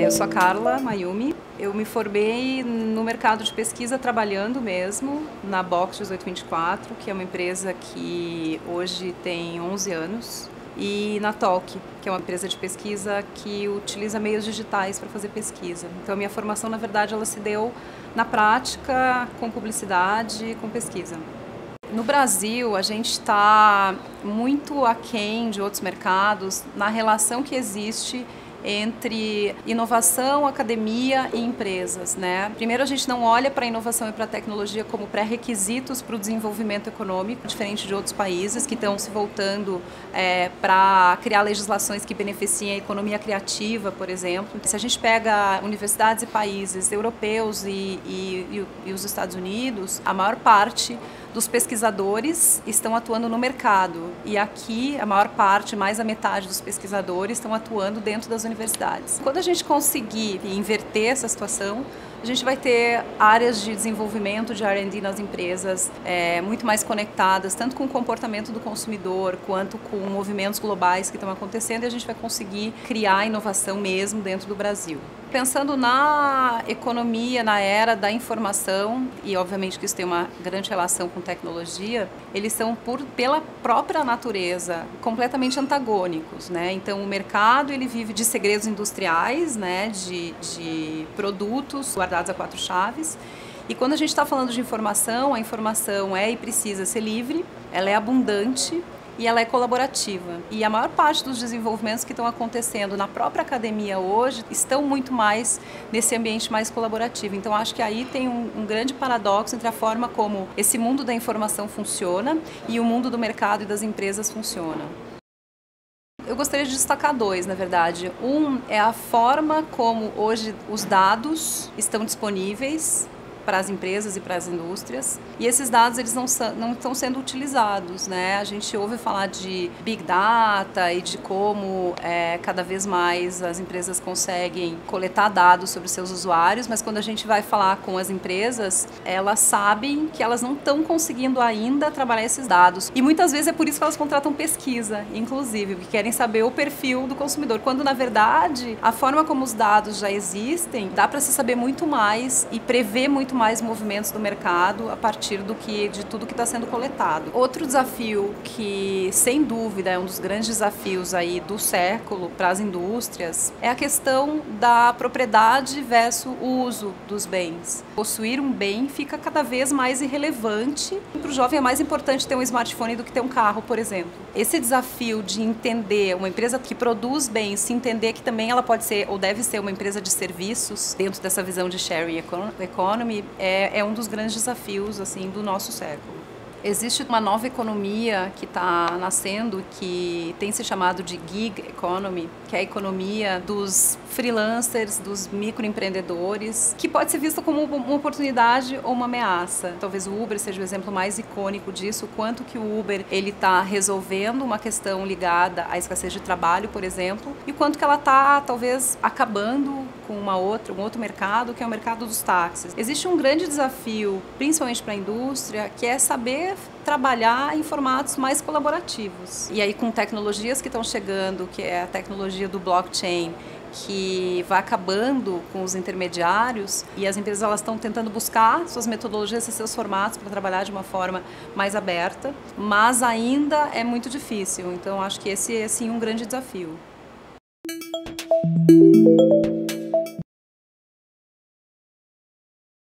Eu sou a Carla Mayumi, eu me formei no mercado de pesquisa trabalhando mesmo na Box 1824, que é uma empresa que hoje tem 11 anos, e na Talk, que é uma empresa de pesquisa que utiliza meios digitais para fazer pesquisa. Então a minha formação, na verdade, ela se deu na prática, com publicidade, com pesquisa. No Brasil, a gente está muito aquém de outros mercados na relação que existe entre inovação, academia e empresas, né? Primeiro, a gente não olha para a inovação e para a tecnologia como pré-requisitos para o desenvolvimento econômico, diferente de outros países que estão se voltando para criar legislações que beneficiem a economia criativa, por exemplo. Se a gente pega universidades e países europeus e os Estados Unidos, a maior parte dos pesquisadores estão atuando no mercado, e aqui a maior parte, mais da metade dos pesquisadores estão atuando dentro das universidades. Quando a gente conseguir inverter essa situação, a gente vai ter áreas de desenvolvimento de R&D nas empresas muito mais conectadas, tanto com o comportamento do consumidor, quanto com movimentos globais que estão acontecendo, e a gente vai conseguir criar inovação mesmo dentro do Brasil. Pensando na economia, na era da informação, e obviamente que isso tem uma grande relação com tecnologia, eles são, pela própria natureza, completamente antagônicos, né? Então o mercado ele vive de segredos industriais, né? de produtos guardados a quatro chaves, e quando a gente está falando de informação, a informação é e precisa ser livre, ela é abundante, e ela é colaborativa. E a maior parte dos desenvolvimentos que estão acontecendo na própria academia hoje estão muito mais nesse ambiente mais colaborativo. Então acho que aí tem um grande paradoxo entre a forma como esse mundo da informação funciona e o mundo do mercado e das empresas funciona. Eu gostaria de destacar dois, na verdade. Um é a forma como hoje os dados estão disponíveis para as empresas e para as indústrias, e esses dados eles não estão sendo utilizados, né? A gente ouve falar de Big Data e de como cada vez mais as empresas conseguem coletar dados sobre seus usuários, mas quando a gente vai falar com as empresas, elas sabem que elas não estão conseguindo ainda trabalhar esses dados, e muitas vezes é por isso que elas contratam pesquisa, inclusive, porque querem saber o perfil do consumidor, quando na verdade a forma como os dados já existem, dá para se saber muito mais e prever muito mais movimentos do mercado a partir de tudo que está sendo coletado. Outro desafio que, sem dúvida, é um dos grandes desafios aí do século para as indústrias é a questão da propriedade versus o uso dos bens. Possuir um bem fica cada vez mais irrelevante. Para o jovem é mais importante ter um smartphone do que ter um carro, por exemplo. Esse desafio de entender uma empresa que produz bens, se entender que também ela pode ser ou deve ser uma empresa de serviços dentro dessa visão de sharing economy é um dos grandes desafios assim do nosso século. Existe uma nova economia que está nascendo que tem se chamado de gig economy, que é a economia dos freelancers, dos microempreendedores, que pode ser vista como uma oportunidade ou uma ameaça. Talvez o Uber seja o exemplo mais icônico disso, quanto que o Uber ele está resolvendo uma questão ligada à escassez de trabalho, por exemplo, e quanto que ela está talvez acabando com um outro mercado, que é o mercado dos táxis. Existe um grande desafio, principalmente para a indústria, que é saber trabalhar em formatos mais colaborativos. E aí com tecnologias que estão chegando, que é a tecnologia do blockchain, que vai acabando com os intermediários, e as empresas elas estão tentando buscar suas metodologias e seus formatos para trabalhar de uma forma mais aberta, mas ainda é muito difícil. Então acho que esse é sim um grande desafio.